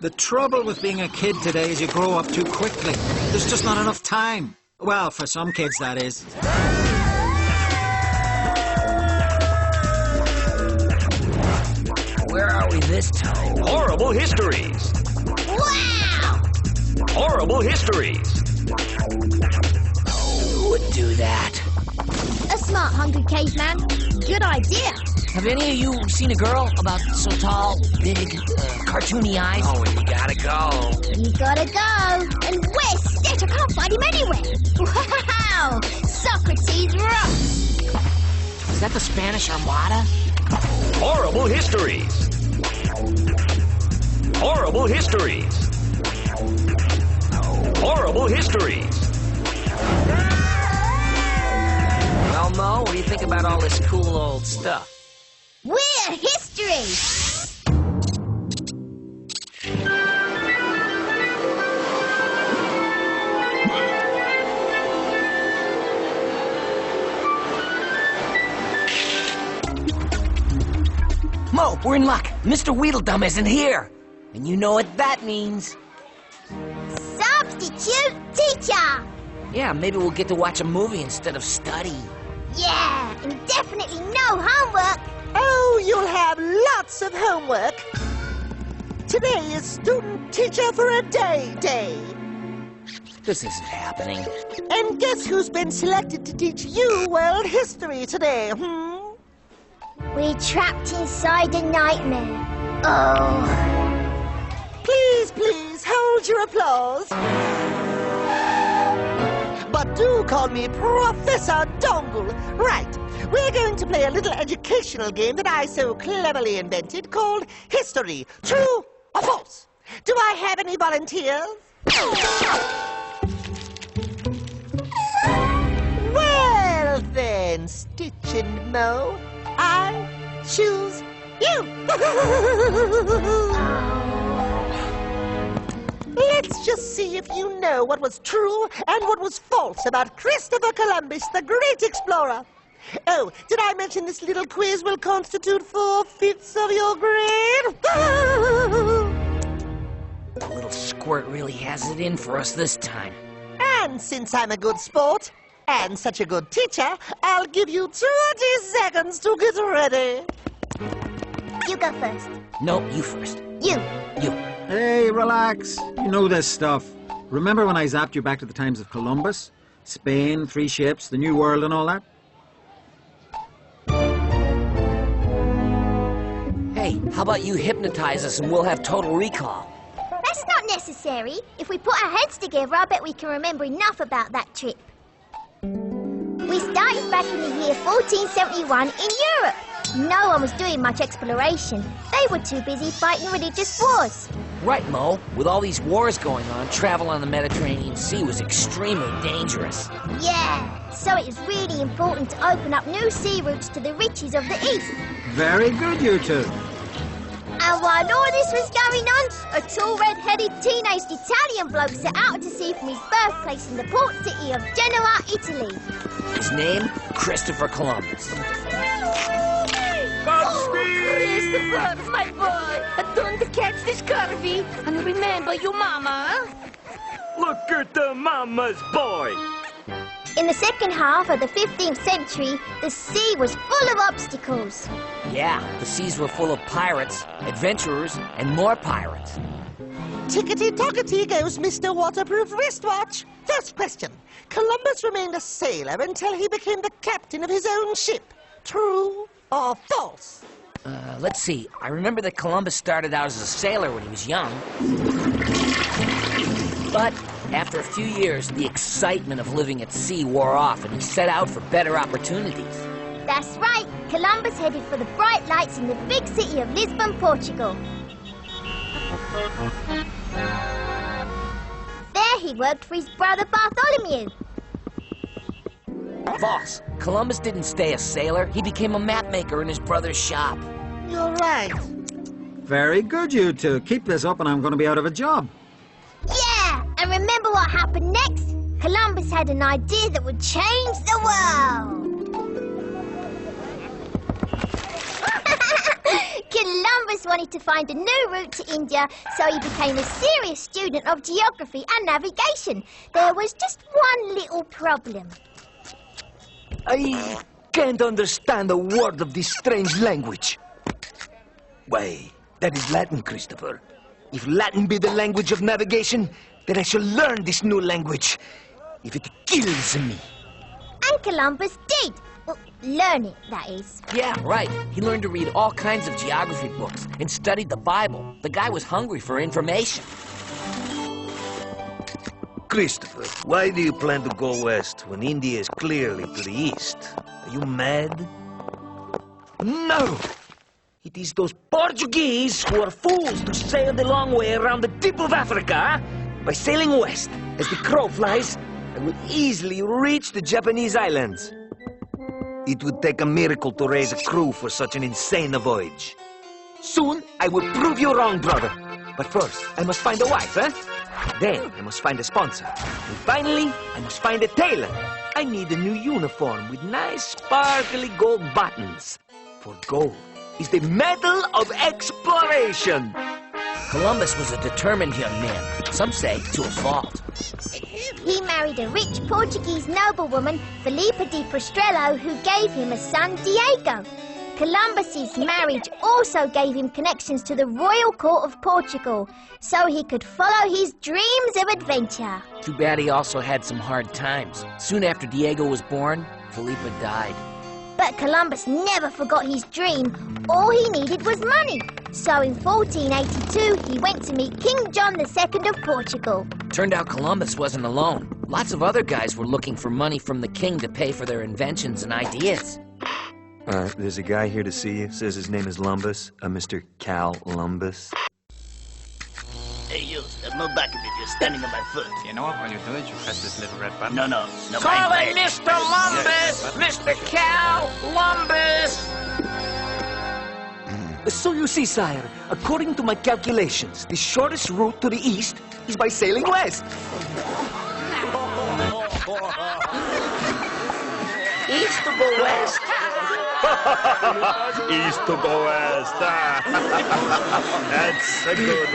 The trouble with being a kid today is you grow up too quickly. There's just not enough time. Well, for some kids, that is. Where are we this time? Horrible histories. Wow! Horrible histories. Who would do that? A smart, hungry caveman. Good idea. Have any of you seen a girl about so tall, big, cartoony eyes? Oh, and you gotta go. You gotta go. And where's Stitch? I can't find him anywhere. Wow! Socrates rocks. Is that the Spanish Armada? Horrible histories. Horrible histories. Horrible histories. Well, Mo, what do you think about all this cool old stuff? We're history. Mo, we're in luck. Mr. Weedledum isn't here. And you know what that means. Substitute teacher. Yeah, maybe we'll get to watch a movie instead of study. Yeah, and definitely no homework. Oh, you'll have lots of homework. Today is Student Teacher for a Day. This isn't happening. And guess who's been selected to teach you world history today, We're trapped inside a nightmare. Oh. Please, hold your applause. But do call me Professor Dongle. Right, we're going to play a little educational game that I so cleverly invented called History. True or false? Do I have any volunteers? Well then, Stitch and Mo, I choose you. Let's just see if you know what was true and what was false about Christopher Columbus, the great explorer. Oh, did I mention this little quiz will constitute 4/5 of your grade? The little squirt really has it in for us this time. And since I'm a good sport and such a good teacher, I'll give you 20 seconds to get ready. You go first. No, you first. You. Hey, relax. You know this stuff. Remember when I zapped you back to the times of Columbus? Spain, 3 ships, the New World and all that? Hey, how about you hypnotize us and we'll have total recall? That's not necessary. If we put our heads together, I bet we can remember enough about that trip. We started back in the year 1471 in Europe. No one was doing much exploration. They were too busy fighting religious wars. Right, Mo. With all these wars going on, travel on the Mediterranean Sea was extremely dangerous. Yeah, so it was really important to open up new sea routes to the riches of the East. Very good, you two. And while all this was going on, a tall, red-headed, teenaged Italian bloke set out to sea from his birthplace in the port city of Genoa, Italy. His name, Christopher Columbus. Christopher, my boy, don't catch the scurvy, and remember your mama. Look at the mama's boy. In the second half of the 15th century, the sea was full of obstacles. Yeah, the seas were full of pirates, adventurers, and more pirates. Tickety-tockety goes Mr. Waterproof Wristwatch. First question. Columbus remained a sailor until he became the captain of his own ship. True or false? Let's see. I remember that Columbus started out as a sailor when he was young. But after a few years, the excitement of living at sea wore off, and he set out for better opportunities. That's right. Columbus headed for the bright lights in the big city of Lisbon, Portugal. There he worked for his brother Bartholomew. False. Columbus didn't stay a sailor. He became a mapmaker in his brother's shop. You're right. Very good, you two. Keep this up and I'm going to be out of a job. Yeah, and remember what happened next? Columbus had an idea that would change the world. Columbus wanted to find a new route to India, so he became a serious student of geography and navigation. There was just one little problem. I can't understand a word of this strange language. Why, that is Latin, Christopher. If Latin be the language of navigation, then I shall learn this new language, if it kills me. And Columbus did. Well, learn it, that is. Yeah, right. He learned to read all kinds of geography books and studied the Bible. The guy was hungry for information. Christopher, why do you plan to go west when India is clearly to the east? Are you mad? No! It is those Portuguese who are fools to sail the long way around the tip of Africa. By sailing west, as the crow flies, I will easily reach the Japanese islands. It would take a miracle to raise a crew for such an insane voyage. Soon, I will prove you wrong, brother. But first, I must find a wife, eh? Then, I must find a sponsor. And finally, I must find a tailor. I need a new uniform with nice, sparkly gold buttons. For gold is the medal of exploration. Columbus was a determined young man, some say to a fault. He married a rich Portuguese noblewoman, Filipa de Prestrello, who gave him a son, Diego. Columbus's marriage also gave him connections to the royal court of Portugal, so he could follow his dreams of adventure. Too bad he also had some hard times. Soon after Diego was born, Filipa died. But Columbus never forgot his dream. All he needed was money. So in 1482, he went to meet King John II of Portugal. Turned out Columbus wasn't alone. Lots of other guys were looking for money from the king to pay for their inventions and ideas. There's a guy here to see you. Says his name is Lumbus. Mr. Cal Lumbus. Hey, you, there's no document. You're standing on my foot. You know what? When you do it, you press this little red button. No. Calling Mr. Lumbus! Mr. Cal Lumbus! So you see, sire, according to my calculations, the shortest route to the east is by sailing west. East to go west? East to go west. That's a good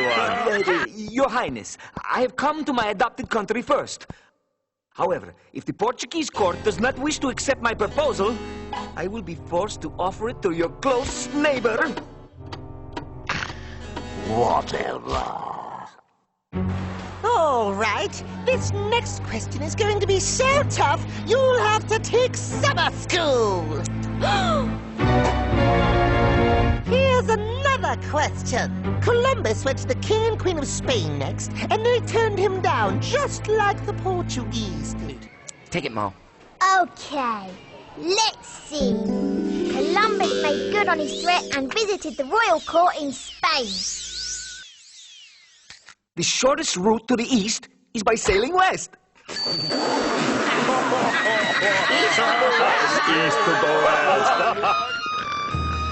one. Your Highness, I have come to my adopted country first. However, if the Portuguese court does not wish to accept my proposal, I will be forced to offer it to your close neighbor. Whatever. All right, this next question is going to be so tough, you'll have to take summer school. Here's another question. Columbus went to the King and Queen of Spain next, and they turned him down, just like the Portuguese did. Take it, Mo. Okay, let's see. Columbus made good on his threat and visited the royal court in Spain. The shortest route to the east is by sailing west. East to go west.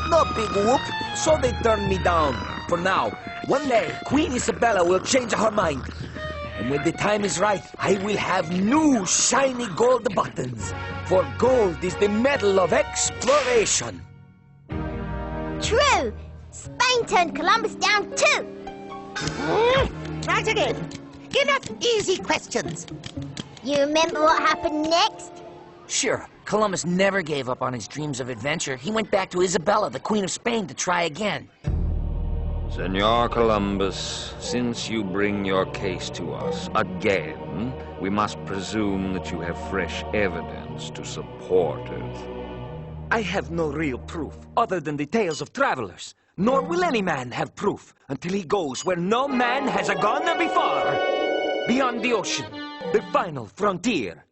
No big whoop, so they turned me down. For now, one day, Queen Isabella will change her mind. And when the time is right, I will have new shiny gold buttons. For gold is the medal of exploration. True. Spain turned Columbus down too. Right again. Enough easy questions. You remember what happened next? Sure, Columbus never gave up on his dreams of adventure. He went back to Isabella, the Queen of Spain, to try again. Senor Columbus, since you bring your case to us again, we must presume that you have fresh evidence to support it. I have no real proof, other than the tales of travelers. Nor will any man have proof until he goes where no man has gone before. Beyond the ocean, the final frontier.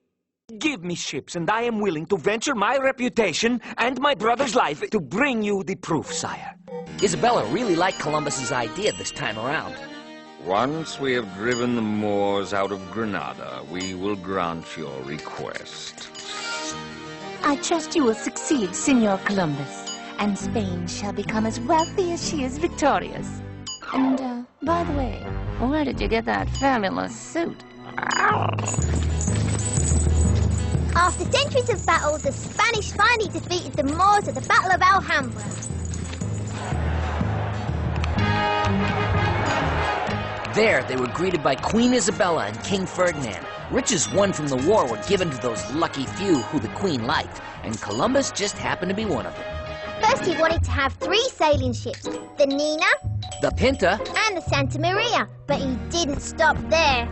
Give me ships, and I am willing to venture my reputation and my brother's life to bring you the proof, sire. Isabella really liked Columbus's idea this time around. Once we have driven the Moors out of Granada, we will grant your request. I trust you will succeed, Senor Columbus. And Spain shall become as wealthy as she is victorious. And, by the way, where did you get that fabulous suit? After centuries of battle, the Spanish finally defeated the Moors at the Battle of Alhambra. There, they were greeted by Queen Isabella and King Ferdinand. Riches won from the war were given to those lucky few who the Queen liked, and Columbus just happened to be one of them. First, he wanted to have 3 sailing ships, the Nina, The Pinta? and the Santa Maria, but he didn't stop there.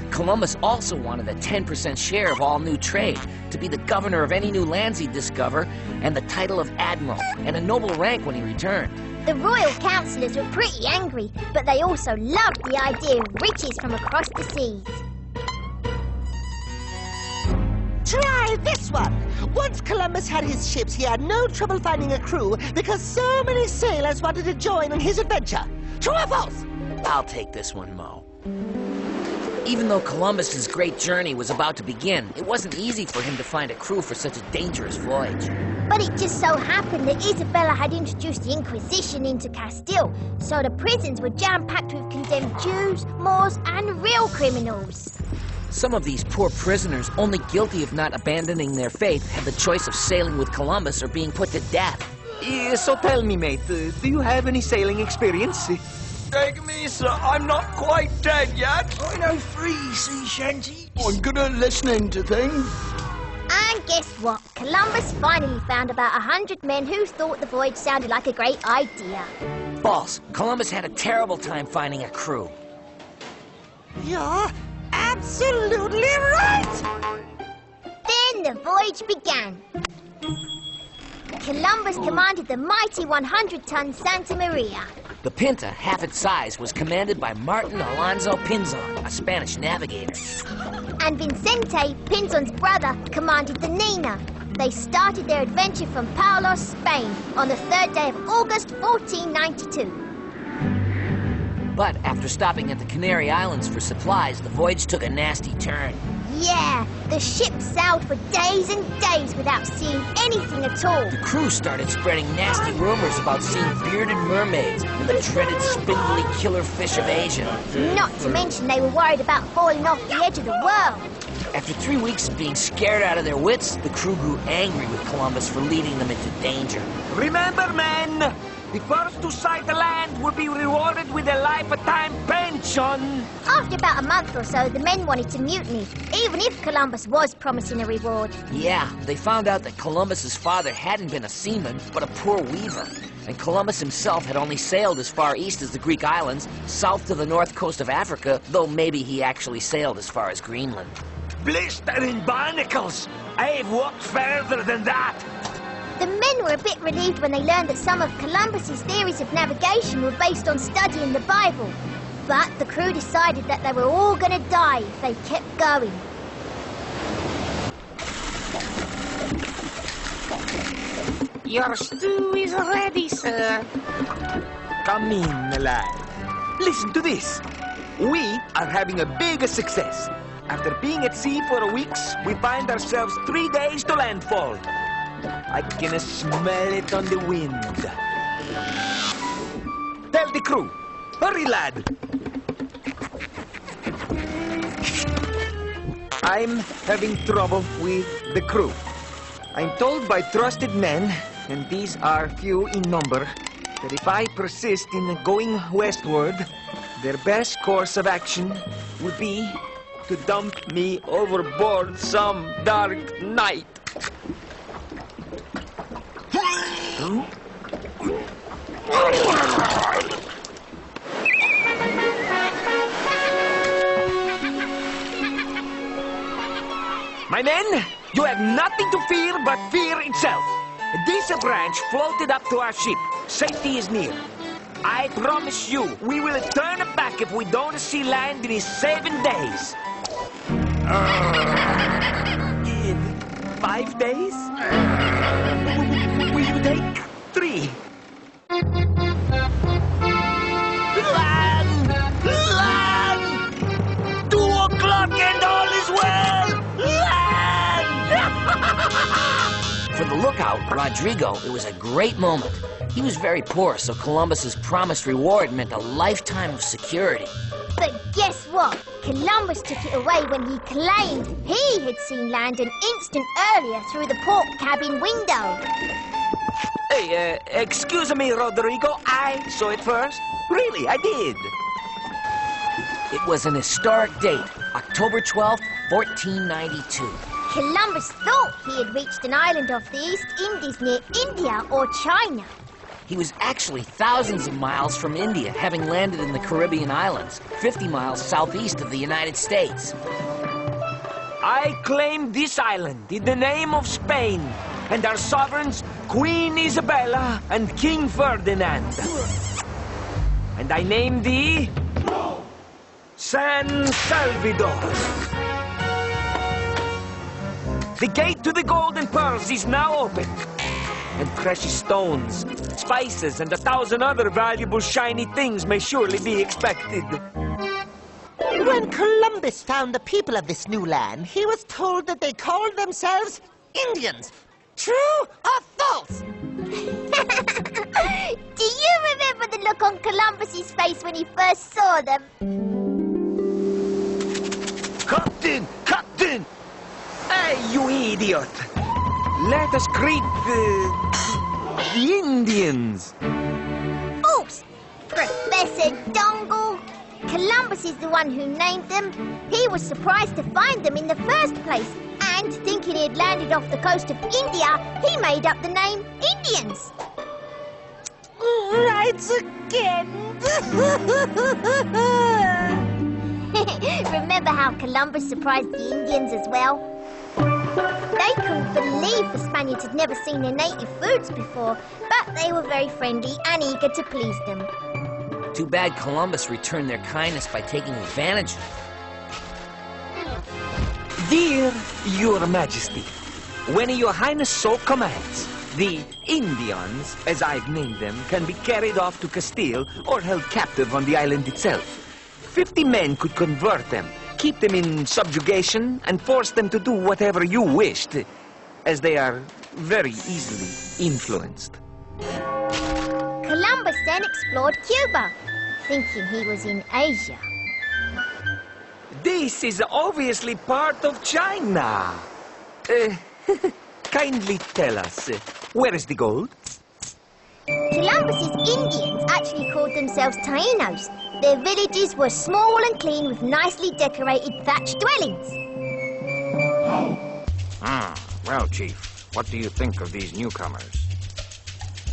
Columbus also wanted a 10% share of all new trade, to be the governor of any new lands he'd discover, and the title of admiral, and a noble rank when he returned. The royal councillors were pretty angry, but they also loved the idea of riches from across the seas. Try this one. Once Columbus had his ships, he had no trouble finding a crew because so many sailors wanted to join on his adventure. True or false? I'll take this one, Mo. Even though Columbus's great journey was about to begin, it wasn't easy for him to find a crew for such a dangerous voyage. But it just so happened that Isabella had introduced the Inquisition into Castile, so the prisons were jam-packed with condemned Jews, Moors, and real criminals. Some of these poor prisoners, only guilty of not abandoning their faith, had the choice of sailing with Columbus or being put to death. So tell me, mate, do you have any sailing experience? Take me, sir. I'm not quite dead yet. I know 3 sea shanties. I'm good at listening to things. And guess what? Columbus finally found about 100 men who thought the voyage sounded like a great idea. False. Columbus had a terrible time finding a crew. You're absolutely right! Then the voyage began. Columbus commanded the mighty 100-ton Santa Maria. The Pinta, half its size, was commanded by Martin Alonso Pinzon, a Spanish navigator. And Vicente, Pinzon's brother, commanded the Nina. They started their adventure from Palos, Spain, on the 3rd day of August, 1492. But after stopping at the Canary Islands for supplies, the voyage took a nasty turn. Yeah, the ship sailed for days and days without seeing anything at all. The crew started spreading nasty rumors about seeing bearded mermaids and the dreaded spindly killer fish of Asia. Not to mention they were worried about falling off the edge of the world. After 3 weeks of being scared out of their wits, the crew grew angry with Columbus for leading them into danger. Remember, men, the first to sight the land will be rewarded with a lifetime pension. After about a month or so, the men wanted to mutiny, even if Columbus was promising a reward. Yeah, they found out that Columbus's father hadn't been a seaman, but a poor weaver. And Columbus himself had only sailed as far east as the Greek islands, south to the north coast of Africa, though maybe he actually sailed as far as Greenland. Blistering barnacles! I've walked further than that. The men were a bit relieved when they learned that some of Columbus's theories of navigation were based on studying the Bible. But the crew decided that they were all going to die if they kept going. Your stew is ready, sir. Come in, lad. Listen to this. We are having a big success. After being at sea for weeks, we find ourselves 3 days to landfall. I can smell it on the wind. Tell the crew. Hurry, lad. I'm having trouble with the crew. I'm told by trusted men, and these are few in number, that if I persist in going westward, their best course of action would be to dump me overboard some dark night. My men, you have nothing to fear but fear itself. This branch floated up to our ship. Safety is near. I promise you, we will turn back if we don't see land in 7 days. In 5 days? Will you take 3? Land! Land! 2 o'clock and all is well! For the lookout, Rodrigo, it was a great moment. He was very poor, so Columbus's promised reward meant a lifetime of security. But guess what? Columbus took it away when he claimed he had seen land an instant earlier through the port cabin window. Hey, excuse me, Rodrigo. I saw it first. Really, I did. It was an historic date, October 12th, 1492. Columbus thought he had reached an island off the East Indies near India or China. He was actually thousands of miles from India, having landed in the Caribbean islands, 50 miles southeast of the United States. I claim this island in the name of Spain and our sovereigns, Queen Isabella and King Ferdinand. And I name thee San Salvador. The gate to the Golden Pearls is now open. And precious stones, spices, and 1,000 other valuable shiny things may surely be expected. When Columbus found the people of this new land, he was told that they called themselves Indians. True or false? Do you remember the look on Columbus's face when he first saw them? Captain! Captain! Hey, you idiot! Let us greet the Indians. Oops! Professor Dongle! Columbus is the one who named them. He was surprised to find them in the first place. And thinking he had landed off the coast of India, he made up the name Indians. Right again. Remember how Columbus surprised the Indians as well? They couldn't believe the Spaniards had never seen their native foods before, but they were very friendly and eager to please them. Too bad Columbus returned their kindness by taking advantage of it. Dear Your Majesty, when Your Highness so commands, the Indians, as I've named them, can be carried off to Castile or held captive on the island itself. 50 men could convert them, keep them in subjugation, and force them to do whatever you wished, as they are very easily influenced. Columbus then explored Cuba, thinking he was in Asia. This is obviously part of China. Kindly tell us, where is the gold? Columbus's Indians actually called themselves Taínos. Their villages were small and clean with nicely decorated thatched dwellings. Well, Chief, what do you think of these newcomers?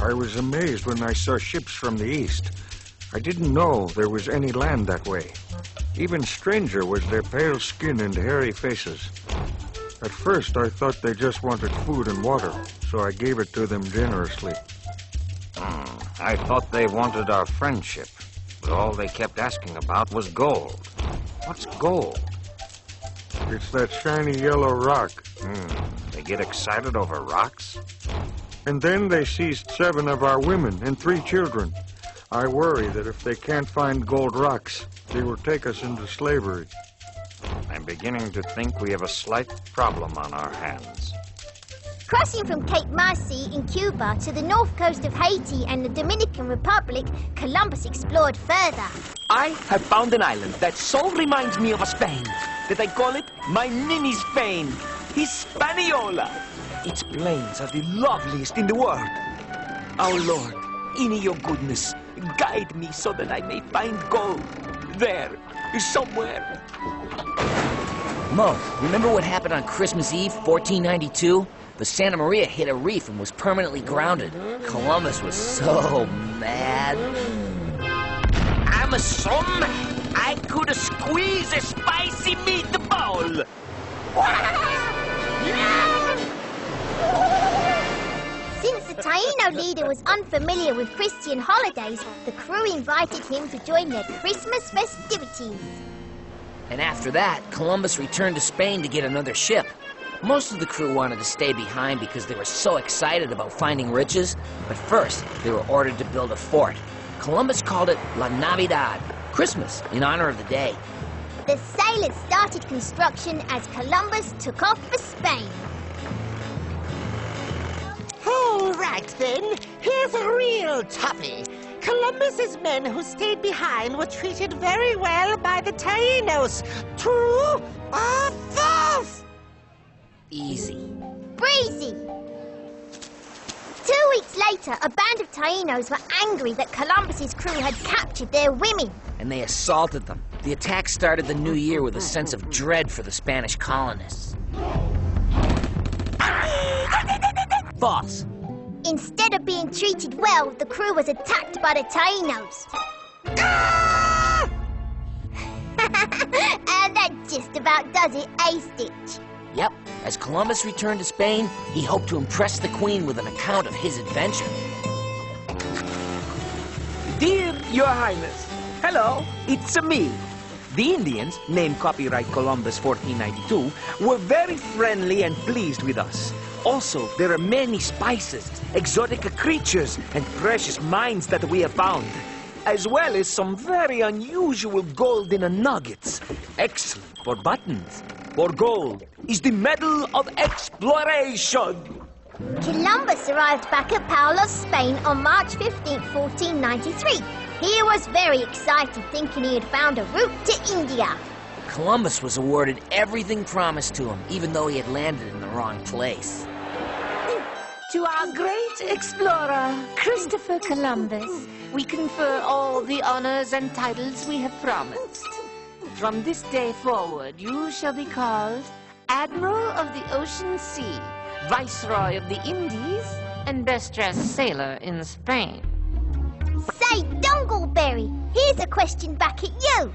I was amazed when I saw ships from the east. I didn't know there was any land that way. Even stranger was their pale skin and hairy faces. At first, I thought they just wanted food and water, so I gave it to them generously. I thought they wanted our friendship, but all they kept asking about was gold. What's gold? It's that shiny yellow rock. They get excited over rocks? And then they seized 7 of our women and 3 children. I worry that if they can't find gold rocks, they will take us into slavery. I'm beginning to think we have a slight problem on our hands. Crossing from Cape Marcy in Cuba to the north coast of Haiti and the Dominican Republic, Columbus explored further. I have found an island that so reminds me of a Spain that I call it my mini Spain, Hispaniola. Its plains are the loveliest in the world. Our Lord, in your goodness, guide me so that I may find gold there, somewhere. Mo, remember what happened on Christmas Eve, 1492? The Santa Maria hit a reef and was permanently grounded. Columbus was so mad. I'm so mad I could squeeze a spicy meatball. Since the Taíno leader was unfamiliar with Christian holidays, the crew invited him to join their Christmas festivities. And after that, Columbus returned to Spain to get another ship. Most of the crew wanted to stay behind because they were so excited about finding riches, but first they were ordered to build a fort. Columbus called it La Navidad, Christmas, in honor of the day. The sailors started construction as Columbus took off for Spain. All right, then. Here's a real toughie. Columbus's men who stayed behind were treated very well by the Taínos. True or false? Easy. Breezy. 2 weeks later, a band of Tainos were angry that Columbus's crew had captured their women. And they assaulted them. The attack started the new year with a sense of dread for the Spanish colonists. False. Instead of being treated well, the crew was attacked by the Tainos. And that just about does it, eh, Stitch? Yep. As Columbus returned to Spain, he hoped to impress the Queen with an account of his adventure. Dear Your Highness, hello, it's me. The Indians, named Copyright Columbus 1492, were very friendly and pleased with us. Also, there are many spices, exotic creatures, and precious mines that we have found, as well as some very unusual golden nuggets. Excellent for buttons. For gold is the Medal of Exploration. Columbus arrived back at Palos, Spain on March 15, 1493. He was very excited, thinking he had found a route to India. Columbus was awarded everything promised to him, even though he had landed in the wrong place. To our great explorer, Christopher Columbus, we confer all the honors and titles we have promised. From this day forward, you shall be called Admiral of the Ocean Sea, Viceroy of the Indies, and best-dressed sailor in Spain. Say, Dongleberry, here's a question back at you.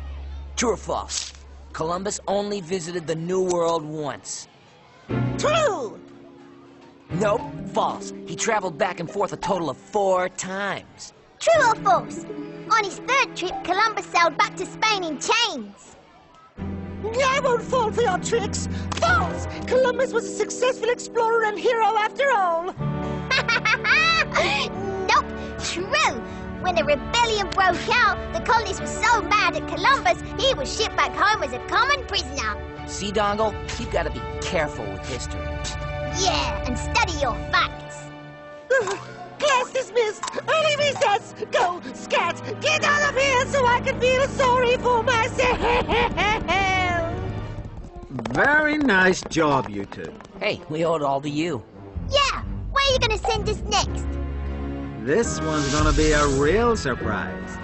True or false? Columbus only visited the New World once. True! Nope, false. He traveled back and forth a total of 4 times. True or false? On his 3rd trip, Columbus sailed back to Spain in chains. I won't fall for your tricks. False! Columbus was a successful explorer and hero after all. Nope, true. When the rebellion broke out, the colonists were so mad at Columbus, he was shipped back home as a common prisoner. See, Dongle? You've got to be careful with history. Yeah, and study your facts. Class dismissed. Early recess. Go, scat. Get out of here so I can feel sorry for myself. Very nice job, you two. Hey, we owe it all to you. Yeah, where are you going to send us next? This one's gonna be a real surprise.